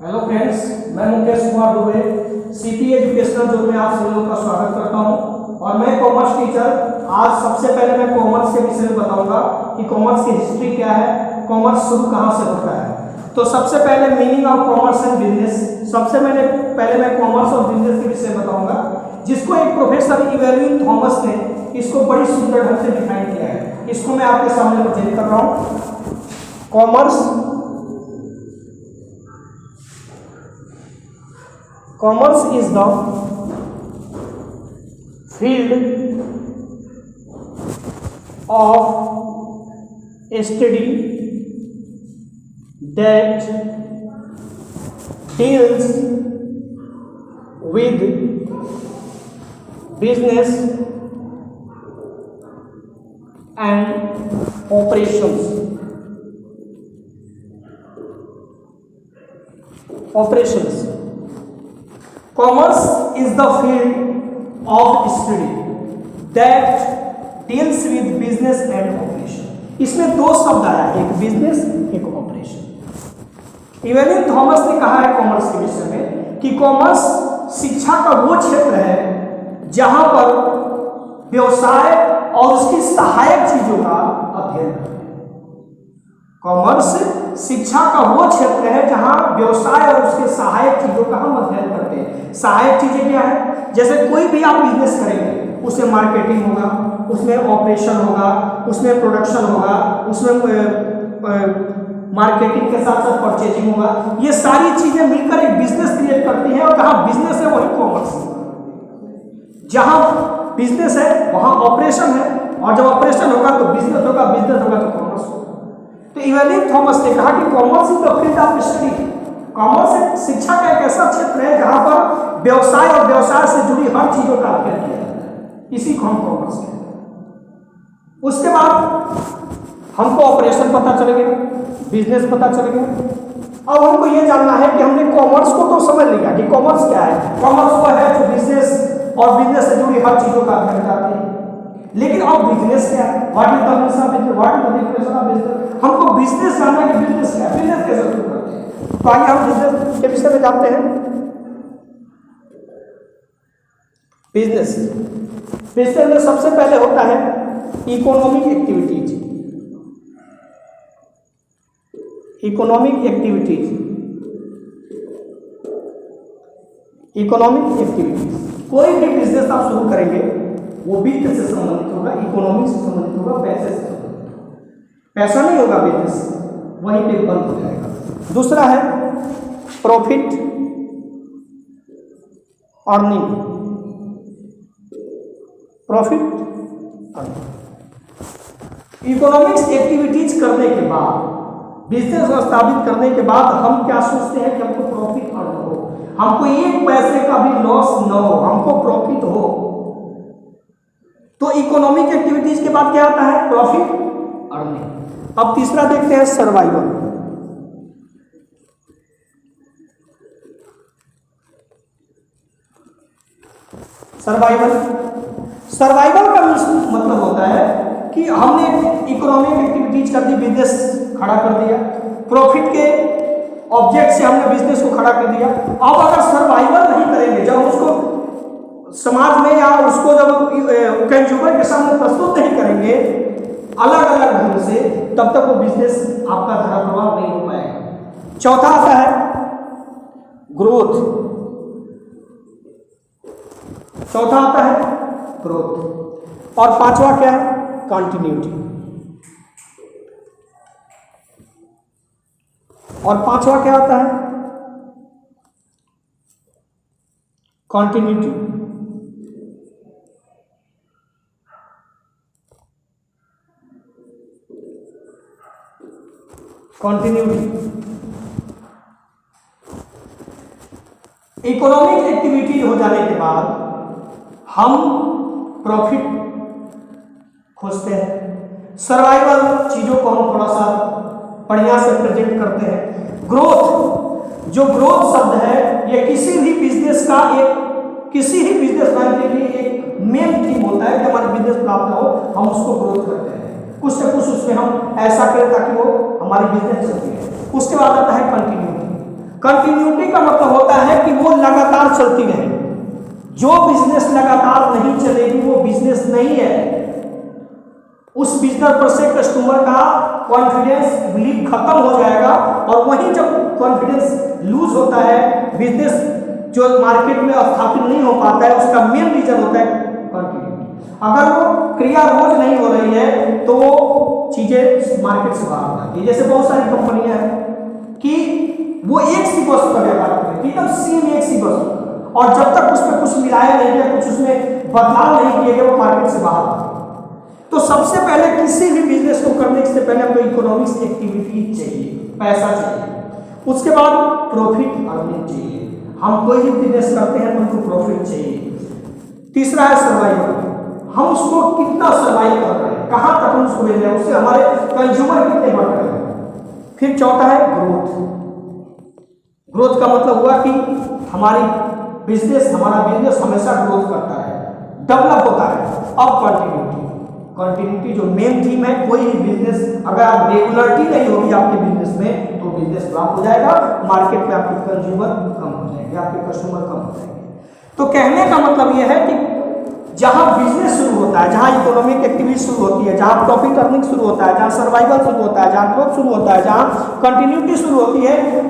Hello friends, मैं Mukesh Kumar Dubey CP educational zone में आप सभी लोगों का स्वागत करता हूं। और मैं कॉमर्स टीचर। आज सबसे पहले मैं कॉमर्स के विषय में बताऊंगा कि कॉमर्स की हिस्ट्री क्या है, कॉमर्स शुरू कहां से होता है। तो सबसे पहले meaning of commerce and business. सबसे पहले मैं कॉमर्स और बिजनेस के विषय में बताऊंगा, जिसको एक प्रोफेसर इवेलिन थॉमस ने इसको बड़ी सुंदर ढंग से डिफाइन किया है। इसको मैं आपके सामने प्रेजेंट कर रहा हूँ। Commerce is the field of study that deals with business and operations. Commerce is the field of study that deals with business and operation. इसमें दो शब्द आया, एक बिजनेस एक ऑपरेशन। इवेलिन थॉमस ने कहा है कॉमर्स के विषय में कि कॉमर्स शिक्षा का वो क्षेत्र है जहां पर व्यवसाय और उसकी सहायक चीजों का अध्ययन करते हैं। कॉमर्स शिक्षा का वो क्षेत्र है जहां व्यवसाय और उसके सहायक चीजों का हम अध्ययन करते हैं। सहायक चीजें क्या है? जैसे कोई भी आप बिजनेस करेंगे, उसमें मार्केटिंग होगा, उसमें ऑपरेशन होगा, उसमें प्रोडक्शन होगा, उसमें मार्केटिंग के साथ साथ परचेजिंग होगा। ये सारी चीजें मिलकर एक बिजनेस क्रिएट करती हैं। और जहां बिजनेस है वही कॉमर्स है। जहां बिजनेस है वहां ऑपरेशन है, और जब ऑपरेशन होगा तो बिजनेस होगा, बिजनेस होगा तो कॉमर्स होगा। तो इवेलिन थॉमस ने कहा कि commerce is the field of study. Commerce शिक्षा का एक ऐसा क्षेत्र है जहां पर व्यवसाय और व्यवसाय से जुड़ी हर चीजों का अध्ययन किया जाता है। इसी को हम कॉमर्स कहते हैं। उसके बाद हमको ऑपरेशन पता चल गया, बिजनेस पता चल गया। अब हमको ये जानना है कि हमने कॉमर्स को तो समझ लिया कि कॉमर्स क्या है। कॉमर्स वो है जो बिजनेस और बिजनेस से जुड़ी हर चीजों का अध्ययन करती है। लेकिन अब बिजनेस क्या है? What is the business of business? What is the definition of business? हमको बिजनेस जानना है कि बिजनेस क्या है, बिजनेस कैसे शुरू करते हैं। तो आइए हम बिजनेस के विषय में जानते हैं। बिजनेस में सबसे पहले होता है इकोनॉमिक एक्टिविटीज। इकोनॉमिक एक्टिविटीज कोई भी बिजनेस आप शुरू करेंगे वो वित्त से संबंधित होगा, इकोनॉमिक से संबंधित होगा, पैसे से संबंधित होगा। पैसा नहीं होगा बिजनेस, वहीं पे बंद हो जाएगा। दूसरा है प्रॉफिट अर्निंग। इकोनॉमिक्स एक्टिविटीज करने के बाद, बिजनेस स्थापित करने के बाद हम क्या सोचते हैं कि हमको प्रॉफिट अर्न हो, हमको एक पैसे का भी लॉस न हो, हमको प्रॉफिट हो। तो इकोनॉमिक एक्टिविटीज के बाद क्या आता है? Profit earning. अब तीसरा देखते हैं सर्वाइवल। सर्वाइवल का मतलब होता है कि हमने इकोनॉमिक एक्टिविटीज कर दी, बिजनेस खड़ा कर दिया, प्रॉफिट के ऑब्जेक्ट से हमने बिजनेस को खड़ा कर दिया। अब अगर सर्वाइवल नहीं करेंगे, जब उसको समाज में या उसको जब कंज्यूमर के सामने प्रस्तुत नहीं करेंगे अलग अलग ढंग से, तब तक वो बिजनेस आपका धरा प्रभाव नहीं हो पाएगा। चौथा आता है ग्रोथ। और पांचवा क्या है? कंटिन्यूटी। और पांचवा क्या आता है? कंटिन्यूटी। इकोनॉमिक एक्टिविटी हो जाने के बाद हम प्रॉफिट खोजते हैं। सर्वाइवल चीजों को हम थोड़ा सा बढ़िया से प्रेजेंट करते हैं। ग्रोथ, जो ग्रोथ शब्द है ये किसी भी बिजनेस मैन के लिए एक मेन थीम होता है कि हमारा बिजनेस प्राप्त हो, हम उसको ग्रोथ करते हैं। कुछ न कुछ उसमें हम ऐसा करें ताकि वो हमारी बिजनेस चलती है। उसके बाद आता है कंटिन्यूटी। कंटिन्यूटी का मतलब होता है कि वो लगातार चलती रहे। जो बिजनेस लगातार नहीं चलेगी वो बिजनेस नहीं है। उस बिजनेस पर से कस्टमर का कॉन्फिडेंस बिलीव खत्म हो जाएगा, और वहीं जब कॉन्फिडेंस लूज होता है, बिजनेस जो मार्केट में स्थापित नहीं हो पाता है, उसका मेन रीजन होता है कंटिन्यूटी। अगर वो क्रिया रोज नहीं हो रही है तो वो चीजें मार्केट से बाहर हो जाती है। जैसे बहुत सारी कंपनियां हैं कि वो एक सी वस्तु का व्यापार करते हैं, एकदम सेम एक सी वस्तु, और जब तक उसमें कुछ मिलाया नहीं गया, कुछ उसमें बदलाव नहीं किए गए, वो मार्केट से बाहर आते हैं। तो सबसे पहले किसी भी बिजनेस को करने से पहले आपको इकोनॉमिक्स एक्टिविटी चाहिए, पैसा चाहिए। उसके बाद प्रॉफिट अर्निंग चाहिए। हम कोई भी बिजनेस करते हैं तो उनको प्रॉफिट चाहिए। तीसरा है सर्वाइवल, हम उसको कितना सर्वाइव कर रहे हैं, कहाँ तक हम उसको भेज रहे हैं, उससे हमारे कंज्यूमर कितने बढ़ रहे हैं। फिर चौथा है ग्रोथ। ग्रोथ का मतलब हुआ कि हमारा बिजनेस हमेशा ग्रोथ करता है, डेवलप होता है। अब कंटिन्यूटी जो मेन थीम है, कोई भी बिजनेस अगर आप रेगुलरिटी नहीं होगी आपके बिजनेस में तो बिजनेस फ्लॉप हो जाएगा, मार्केट में आपके कंज्यूमर कम हो जाएंगे, आपके कस्टमर कम हो जाएंगे। तो कहने का मतलब यह है कि जहां बिजनेस शुरू होता है, जहां इकोनॉमिक एक्टिविटी शुरू होती है, जहां प्रॉफिट अर्निंग शुरू होता है, जहां सर्वाइवल शुरू होता है, जहां ग्रोथ शुरू होता है, जहां कंटिन्यूटी शुरू होती है,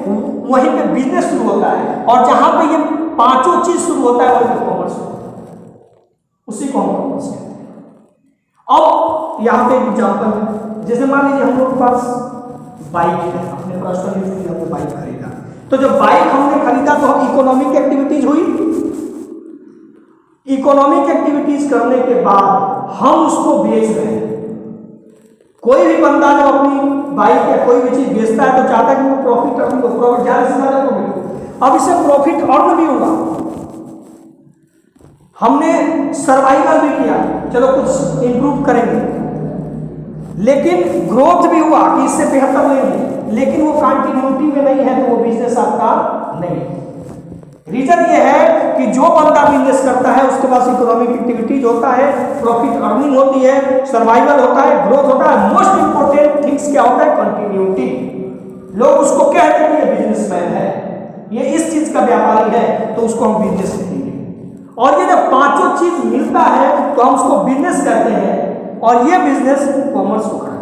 वहीं पे बिजनेस शुरू होता है। और जहां पे ये पांचों चीज शुरू होता है वहीं पे कॉमर्स होता है, उसी को हम कॉमर्स कहते हैं। अब यहाँ पे एक एग्जाम्पल है, जैसे मान लीजिए हम लोग के पास बाइक है, अपने पर्सनल यूज के लिए हमने बाइक खरीदा, तो जब बाइक हमने खरीदा तो हम इकोनॉमिक एक्टिविटीज हुई। इकोनॉमिक एक्टिविटीज करने के बाद हम उसको बेच रहे हैं। कोई भी बंदा जब अपनी बाइक या कोई भी चीज बेचता है तो चाहता है कि वो प्रॉफिट अर्न हो, प्रॉफिट ज्यादा से ज्यादा तो मिले। अब इसे प्रॉफिट अर्न भी होगा, हमने सर्वाइवल भी किया, चलो कुछ इंप्रूव करेंगे, लेकिन ग्रोथ भी हुआ कि इससे बेहतर लेंगे, लेकिन वो कंटिन्यूटी में नहीं है तो वो बिजनेस आपका नहीं। रीजन ये है कि जो बंदा बिजनेस करता है उसके पास इकोनॉमिक एक्टिविटीज होता है, प्रॉफिट अर्निंग होती है, सर्वाइवल होता है, ग्रोथ होता है, मोस्ट इंपोर्टेंट थिंग्स क्या होता है, कंटिन्यूटी। लोग उसको कहते हैं ये बिजनेसमैन है, ये इस चीज का व्यापारी है, तो उसको हम बिजनेस कहेंगे। और ये जब पांचों चीज मिलता है तो हम उसको बिजनेस कहते हैं, और ये बिजनेस कॉमर्स को करता है।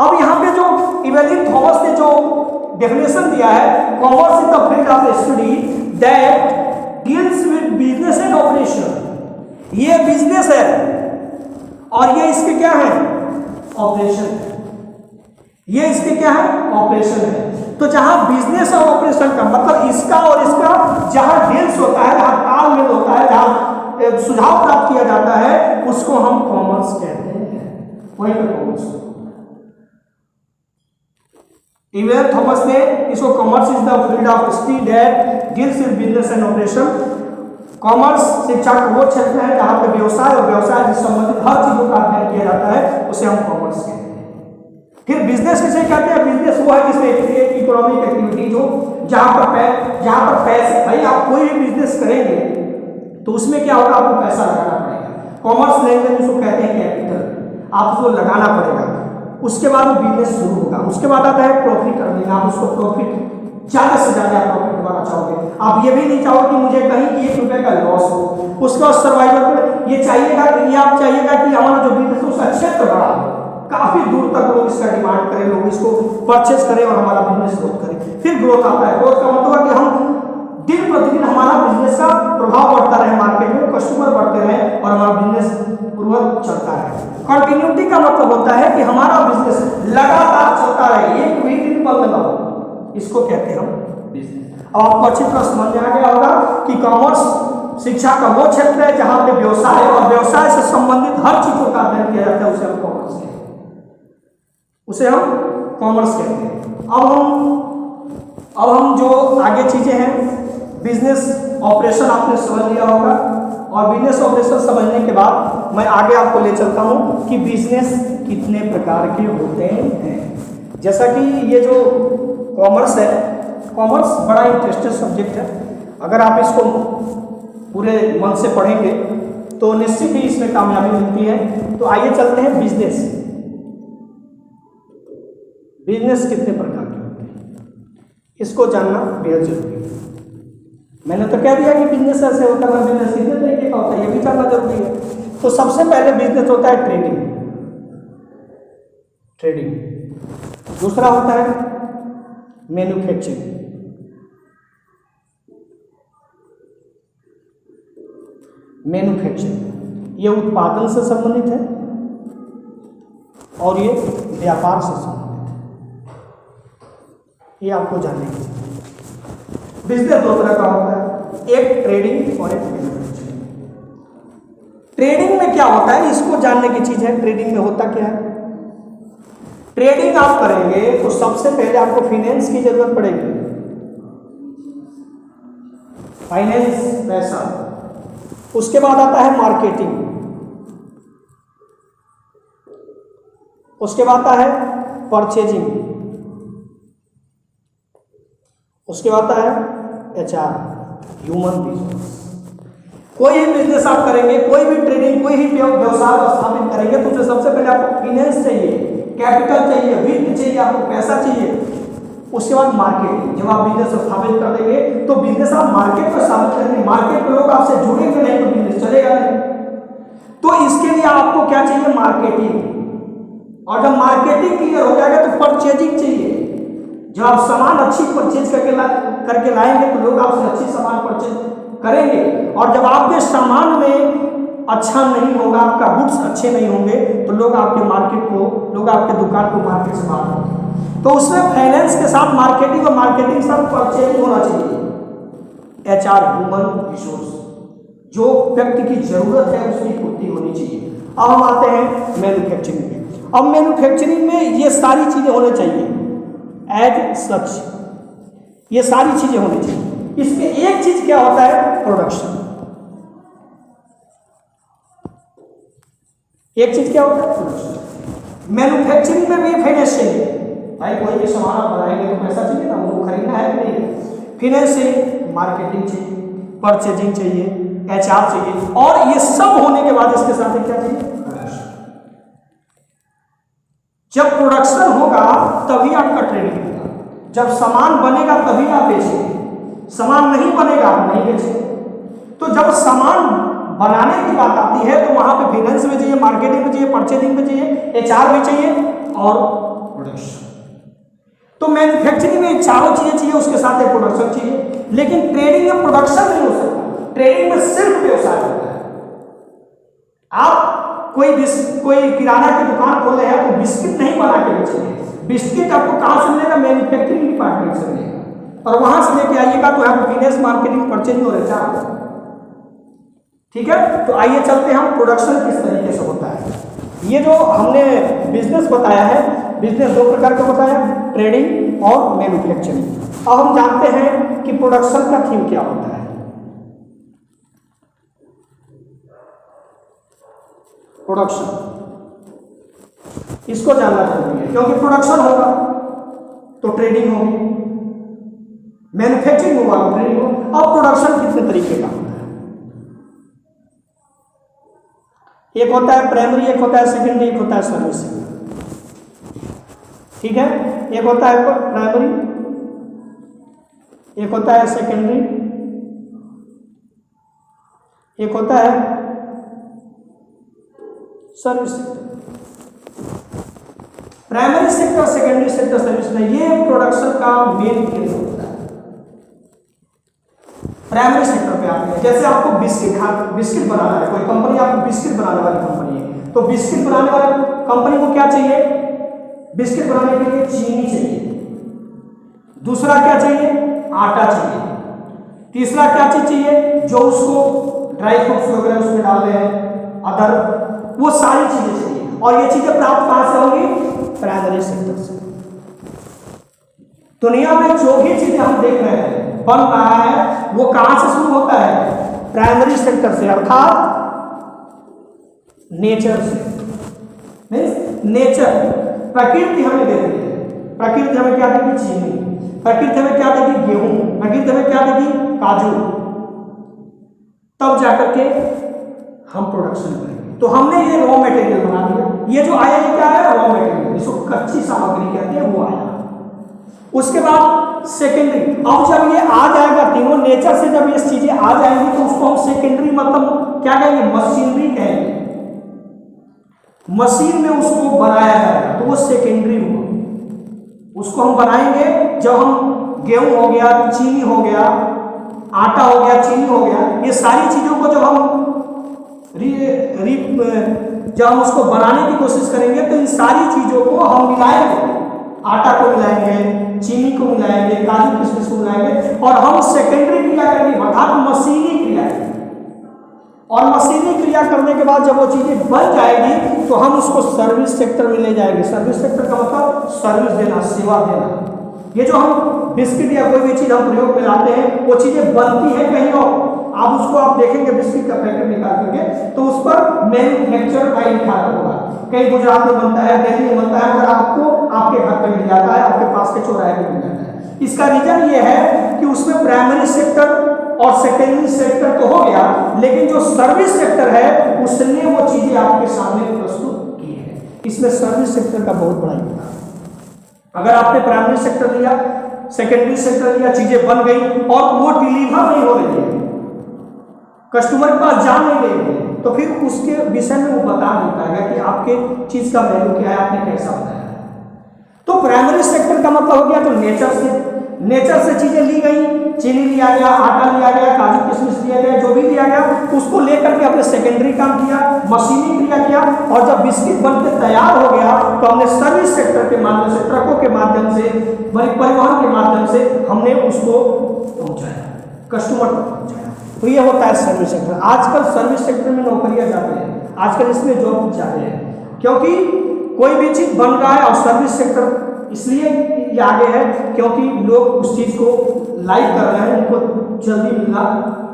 अब यहाँ पे जो इवेलिन थॉमस ने जो डेफिनेशन दिया है, commerce is the field of study that deals with business and operation. ये बिजनेस है और ये इसके क्या है, ऑपरेशन। ये इसके क्या है, ऑपरेशन है। तो जहां बिजनेस और ऑपरेशन का मतलब इसका और इसका जहां डील्स होता है, जहां तालमेल होता है, जहां सुझाव प्राप्त किया जाता है, उसको हम कॉमर्स कहते हैं। वही पर कॉमर्स। इवेलिन थॉमस ने इसको commerce is the field of study that deals with business and operation. Commerce शिक्षा का वो क्षेत्र है जहां पे व्यवसाय और व्यवसाय से संबंधित हर चीजों का अध्ययन किया जाता है, उसे हम कॉमर्स कहते हैं। फिर बिजनेस किसे कहते हैं, बिजनेस वो है जिसमें एक इकोनॉमिक एक्टिविटी जो जहां पर पैसे, भाई आप कोई भी बिजनेस करेंगे तो उसमें क्या होगा, आपको पैसा लगाना पड़ेगा। कॉमर्स लैंग्वेज उसको कहते हैं कैपिटल, आप उसको लगाना पड़ेगा, उसके बाद वो बिजनेस शुरू होगा। उसके बाद आता है प्रॉफिट अर्निंग, आप उसको प्रॉफिट ज्यादा से ज्यादा प्रॉफिट बनाना चाहोगे, आप ये भी नहीं चाहोगे कि मुझे कहीं 1 रुपए का लॉस हो। उसके बाद सर्वाइवल पर ये चाहिएगा कि ये आप चाहिएगा कि हमारा जो बिजनेस है उसका क्षेत्र बड़ा हो, काफी दूर तक लोग इसका डिमांड करें, लोग इसको परचेस करें और हमारा बिजनेस ग्रोथ करें। फिर ग्रोथ आता है, ग्रोथ का मतलब है कि हम दिन प्रतिदिन हमारा बिजनेस का प्रभाव बढ़ता रहे मार्केट में, कस्टमर बढ़ते रहे और हमारा बिजनेस पूर्वक चलता रहे। कंटिन्यूटी का मतलब होता है कि हमारा बिजनेस लगातार चलता रहे, एक भी दिन बंद ना हो, इसको कहते हैं हम बिजनेस। अब आपको अच्छी तरह समझ में आ गया होगा कि कॉमर्स शिक्षा का वो क्षेत्र है जहां पे व्यवसाय और व्यवसाय से संबंधित हर चीजों का अध्ययन किया जाता है, उसे हम कॉमर्स कहते हैं, उसे हम कॉमर्स कहते हैं। अब हम जो आगे चीजें हैं, बिजनेस ऑपरेशन आपने समझ लिया होगा, और बिजनेस ऑपरेशन समझने के बाद मैं आगे आपको ले चलता हूं कि बिजनेस कितने प्रकार के होते हैं। जैसा कि ये जो कॉमर्स है, कॉमर्स बड़ा इंटरेस्टिंग सब्जेक्ट है, अगर आप इसको पूरे मन से पढ़ेंगे तो निश्चित ही इसमें कामयाबी मिलती है। तो आइए चलते हैं बिजनेस कितने प्रकार के होते हैं। इसको जानना बेहद जरूरी है। मैंने तो कह दिया कि बिजनेस ऐसे होता है, बिजनेस कितने तरीके का होता है, ये भी जानना जरूरी है। तो सबसे पहले बिजनेस होता है ट्रेडिंग। दूसरा होता है मैन्युफैक्चरिंग। ये उत्पादन से संबंधित है और ये व्यापार से संबंधित है। ये आपको जानने की जरूरत है। बिजनेस दो तरह का होता है, एक ट्रेडिंग और एक मैन्युफैक्चरिंग। ट्रेडिंग में क्या होता है, इसको जानने की चीज है। ट्रेडिंग में होता क्या है? ट्रेडिंग आप करेंगे तो सबसे पहले आपको फाइनेंस की जरूरत पड़ेगी। फाइनेंस, पैसा। उसके बाद आता है मार्केटिंग, उसके बाद आता है परचेजिंग, उसके बाद आता है HR, ह्यूमन रिसोर्स। कोई भी बिजनेस आप करेंगे, कोई भी ट्रेडिंग, कोई भी व्यवसाय स्थापित करेंगे तो उससे सबसे पहले आपको फाइनेंस चाहिए, कैपिटल चाहिए, वित्त चाहिए, आपको पैसा चाहिए। उसके बाद मार्केटिंग। जब आप बिजनेस स्थापित कर देंगे तो बिजनेस आप मार्केट को स्थापित करेंगे, मार्केट में लोग आपसे जुड़ेंगे नहीं तो बिजनेस चलेगा नहीं। तो इसके लिए आपको क्या चाहिए? मार्केटिंग। और जब मार्केटिंग क्लियर हो जाएगा तो परचेजिंग चाहिए। जब आप सामान अच्छी परचेज करके लाएंगे तो लोग आपसे अच्छी सामान परचेज करेंगे। और जब आपके सामान में अच्छा नहीं होगा, आपका गुड्स अच्छे नहीं होंगे तो लोग आपके दुकान को मार्केट से बाहर होंगे। तो उसमें फाइनेंस के साथ मार्केटिंग और मार्केटिंग के साथ परचेज होना चाहिए। HR, ह्यूमन रिसोर्स, जो व्यक्ति की जरूरत है उसकी पूर्ति होनी चाहिए। अब हम आते हैं मैन्युफैक्चरिंग में। अब मैन्युफैक्चरिंग में ये सारी चीजें होनी चाहिए एज सच, ये सारी चीजें होनी चाहिए। इसमें एक चीज क्या होता है? प्रोडक्शन। एक चीज क्या होता है? प्रोडक्शन। मैन्युफैक्चरिंग में भी फाइनेंस चाहिए। भाई कोई भी सामान आप बनाएंगे तो पैसा चाहिए ना, वो खरीदना है कि नहीं? फाइनेंस चाहिए, मार्केटिंग चाहिए, परचेजिंग चाहिए, HR चाहिए। और ये सब होने के बाद इसके साथ क्या चाहिए? प्रोडक्शन। जब प्रोडक्शन होगा तभी आपका ट्रेडिंग होगा। जब सामान बनेगा तभी आप बेचेंगे, सामान नहीं बनेगा आप नहीं बेचेंगे। तो जब सामान बनाने की बात आती है तो वहां पे फाइनेंस में चाहिए, मार्केटिंग में चाहिए, परचेजिंग में चाहिए, HR भी चाहिए और प्रोडक्शन। तो मैन्युफैक्चरिंग में चारों चीजें चाहिए, उसके साथ एक प्रोडक्शन चाहिए। लेकिन ट्रेडिंग में प्रोडक्शन नहीं हो सकता, ट्रेडिंग में सिर्फ व्यवसाय होता है। आप कोई किराना की दुकान खोले हैं तो बिस्किट नहीं बना के बेचेंगे। बिस्किट आपको कहां से मिलेगा? मैन्युफैक्चरिंग डिपार्टमेंट से मिलेगा, और वहां से लेके आइएगा तो आपको फाइनेंस, मार्केटिंग, परचेजिंग और HR। ठीक है, तो आइए चलते हैं हम प्रोडक्शन किस तरीके से होता है। ये जो हमने बिजनेस बताया है, बिजनेस दो प्रकार का होता है, ट्रेडिंग और मैन्युफैक्चरिंग। अब हम जानते हैं कि प्रोडक्शन का थीम क्या होता है। प्रोडक्शन, इसको जानना जरूरी है क्योंकि प्रोडक्शन होगा तो ट्रेडिंग होगी, मैन्युफैक्चरिंग होगा तो ट्रेडिंग होगा। अब प्रोडक्शन कितने तरीके का होता है? एक होता है प्राइमरी, एक होता है सेकेंडरी, एक होता है सर्विसिंग। ठीक है, एक होता है प्राइमरी, एक होता है सेकेंडरी, एक होता है service sector. Primary sector, secondary sector, service में ये प्रोडक्शन का मेन केंद्र होता है। प्राइमरी सेक्टर पे आते हैं, जैसे आपको बिस्किट बनाना है, कोई कंपनी आपको बिस्किट बनाने वाली कंपनी है, तो बिस्किट बनाने वाली कंपनी को क्या चाहिए? बिस्किट बनाने के लिए चीनी चाहिए, दूसरा क्या चाहिए? आटा चाहिए, तीसरा क्या चीज चाहिए? जो उसको ड्राई फ्रूट्स वगैरह उसमें डाल रहे हैं, अदर, वो सारी चीजें चाहिए। और ये चीजें प्राप्त कहां से होंगी? प्राइमरी सेक्टर से। दुनिया में जो भी चीजें हम देख रहे हैं बन रहा है वो कहां से शुरू होता है? प्राइमरी सेक्टर से, अर्थात नेचर से। नेचर, प्रकृति हमें देती है। प्रकृति हमें क्या देगी? चीनी। प्रकृति हमें क्या देगी? गेहूं। प्रकृति हमें क्या देगी? काजू। तब जाकर के हम प्रोडक्शन करेंगे। तो हमने ये रॉ मटेरियल बना दिया। ये जो आया ये क्या है? रॉ मटेरियल, इसको कच्ची सामग्री कहते हैं, वो आया। उसके बाद सेकेंडरी। अब जब ये आ जाएगा तीनों नेचर से, जब ये चीजें आ जाएंगी तो उसको हम सेकेंडरी मतलब क्या कहेंगे, मशीनरी कहेंगे। मशीन में उसको बनाया जाएगा तो वो सेकेंडरी हुआ। उसको हम बनाएंगे जब हम गेहूं हो गया, चीनी हो गया, आटा हो गया, चीनी हो गया, ये सारी चीजों को जब हम जब हम उसको बनाने की कोशिश करेंगे तो इन सारी चीजों को हम मिलाएंगे, आटा को मिलाएंगे, चीनी को मिलाएंगे, काजू किशमिश को मिलाएंगे और हम सेकेंडरी क्रिया करेंगे, अर्थात मशीनी क्रिया करेंगे। और मशीनी क्रिया करने के बाद जब वो चीजें बन जाएगी तो हम उसको सर्विस सेक्टर में ले जाएंगे। सर्विस सेक्टर का मतलब सर्विस देना, सेवा देना। ये जो हम बिस्किट या कोई भी चीज हम प्रयोग में लाते हैं वो चीजें बनती है कहीं और, आप देखेंगे बिस्किट का पैकेट निकाल करके तो उस पर मैन्युफैक्चर का लिखा होगा, कहीं गुजरात में बनता है, दिल्ली में बनता है, मगर आपको आपके घर पे मिल जाता है, आपके पास के चौराहे पे मिल जाता है। इसका रीजन ये है कि उसमें प्राइमरी सेक्टर और सेकेंडरी सेक्टर तो हो गया, लेकिन जो सर्विस सेक्टर है उसने वो चीजें आपके सामने प्रस्तुत की है। इसमें सर्विस सेक्टर का बहुत बड़ा योगदान है। अगर आपने प्राइमरी सेक्टर लिया, सेकेंडरी सेक्टर लिया, चीजें बन गई और वो डिलीवर नहीं हो रही है, कस्टमर के पास जा नहीं रही है, तो फिर उसके विषय में वो बता नहीं पाएगा कि आपके चीज का वैल्यू क्या है, आपने कैसा बनाया। तो प्राइमरी सेक्टर का मतलब हो गया तो नेचर से चीजें ली गई, चीनी लिया गया, आटा लिया गया, काजू किशमिश लिया गया, जो भी लिया गया उसको लेकर के अपने सेकेंडरी काम किया, मशीनी क्रिया किया और जब बिस्किट बनके तैयार हो गया तो हमने सर्विस सेक्टर के माध्यम से, ट्रकों के माध्यम से, परिवहन के माध्यम से हमने उसको पहुंचाया, कस्टमर तक पहुंचाया। तो ये होता है सर्विस सेक्टर। आजकल सर्विस सेक्टर में नौकरियां जाते हैं, आजकल इसमें जॉब जाते हैं, क्योंकि कोई भी चीज बन रहा है और सर्विस सेक्टर इसलिए ये आगे है क्योंकि लोग उस चीज को लाइक कर रहे हैं, उनको जल्दी मिलना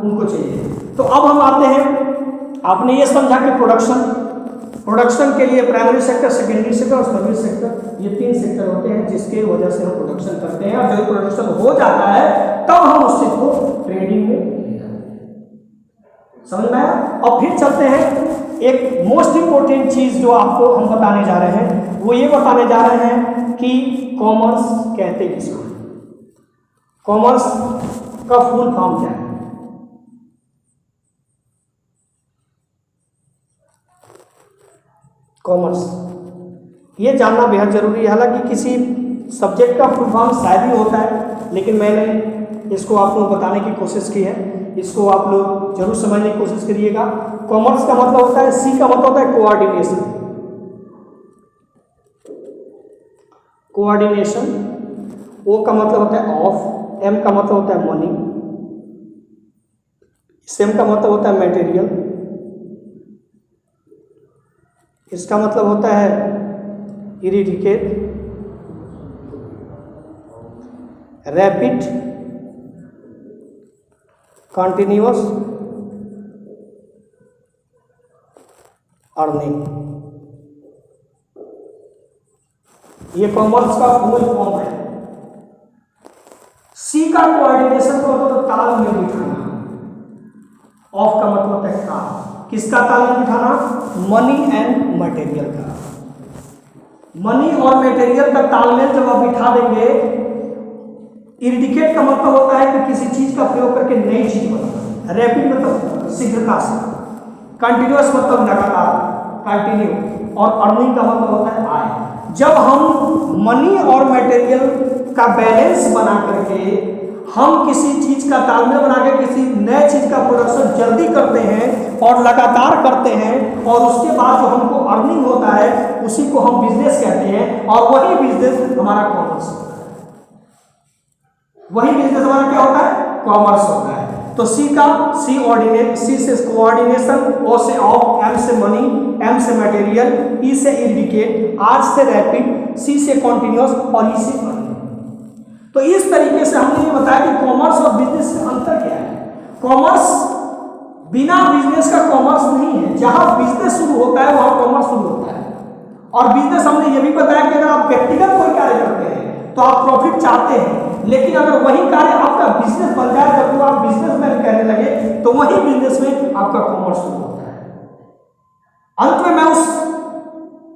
उनको चाहिए। तो अब हम आते हैं, आपने ये समझा कि प्रोडक्शन के लिए प्राइमरी सेक्टर, सेकेंडरी सेक्टर और सर्विस सेक्टर, ये 3 सेक्टर होते हैं जिसके वजह से हम प्रोडक्शन करते हैं। और जब प्रोडक्शन हो जाता है तब हम उस चीज को ट्रेडिंग में समझ में आया। और फिर चलते हैं, एक मोस्ट इंपोर्टेंट चीज जो आपको हम बताने जा रहे हैं वो ये बताने जा रहे हैं कि कॉमर्स कहते किसको, कॉमर्स का फुल फॉर्म क्या है। कॉमर्स ये जानना बेहद जरूरी है। हालांकि किसी सब्जेक्ट का फुल फॉर्म शायद ही होता है, लेकिन मैंने इसको आपको बताने की कोशिश की है, इसको आप लोग जरूर समझने की कोशिश करिएगा। कॉमर्स का मतलब होता है, सी का मतलब होता है कोऑर्डिनेशन, ओ का मतलब होता है ऑफ, एम का मतलब होता है मनी, सेम का मतलब होता है मटेरियल, इसका मतलब होता है इरिडिकेट, रैपिड, कंटिन्यूअस, अर्निंग। ये कॉमर्स का फुल फॉर्म है। सी का कोऑर्डिनेशन का मतलब तालमेल बिठाना, ऑफ का मतलब होता है काम, किसका तालमेल बिठाना, मनी एंड मटेरियल का। मनी और मटेरियल का तालमेल जब आप बिठा देंगे, इंडिकेट का मतलब होता है कि किसी चीज का प्रयोग करके नई चीज बनाना, रैपिड मतलब शीघ्रता से, कंटिन्यूअस मतलब लगातार, कंटिन्यू, और अर्निंग का मतलब होता है आय। जब हम मनी और मटेरियल का बैलेंस बना करके हम किसी चीज का तालमेल बना के किसी नए चीज का प्रोडक्शन जल्दी करते हैं और लगातार करते हैं, और उसके बाद जो हमको अर्निंग होता है उसी को हम बिजनेस कहते हैं, और वही बिजनेस हमारा कॉमर्स होता है। वही बिजनेस हमारा क्या होता है, कॉमर्स होता है। तो सी से कोऑर्डिनेशन, ओ से ऑफ, एम से मनी, एम से मटेरियल, ई से इंडिकेट, आर से रैपिड, सी से कॉन्टिन्यूअस और ई से अर्निंग। तो इस तरीके से हमने ये बताया कि कॉमर्स और बिजनेस का अंतर क्या है। कॉमर्स बिना बिजनेस का कॉमर्स नहीं है, जहां बिजनेस शुरू होता है वहां कॉमर्स शुरू होता है। और बिजनेस हमने ये भी बताया कि अगर आप व्यक्तिगत कोई कार्य करते हैं तो आप प्रॉफिट चाहते हैं, लेकिन अगर वही कार्य आपका बिजनेस बन जाए, जब तो आप बिजनेसमैन कहने लगे, तो वही बिजनेस में आपका कॉमर्स शुरू होता है। अंत में मैं उस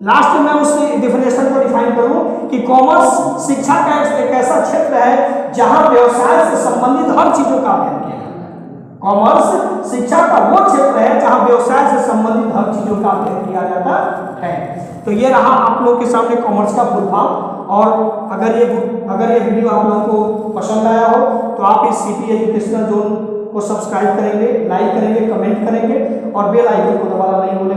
लास्ट में उस डिफिनेशन को डिफाइन करूं कि कॉमर्स शिक्षा का एक ऐसा क्षेत्र है जहां व्यवसाय से संबंधित हर चीजों का अध्ययन किया जाता है। कॉमर्स शिक्षा का वो क्षेत्र है जहां व्यवसाय से संबंधित हर चीजों का अध्ययन किया जाता है। तो ये रहा आप लोगों के सामने कॉमर्स का फुल फॉर्म। और अगर ये वीडियो आप लोगों को पसंद आया हो तो आप इस सीपी एजुकेशनल जोन को सब्सक्राइब करेंगे, लाइक करेंगे, कमेंट करेंगे और बेल आइकन को दबाना नहीं भूलें।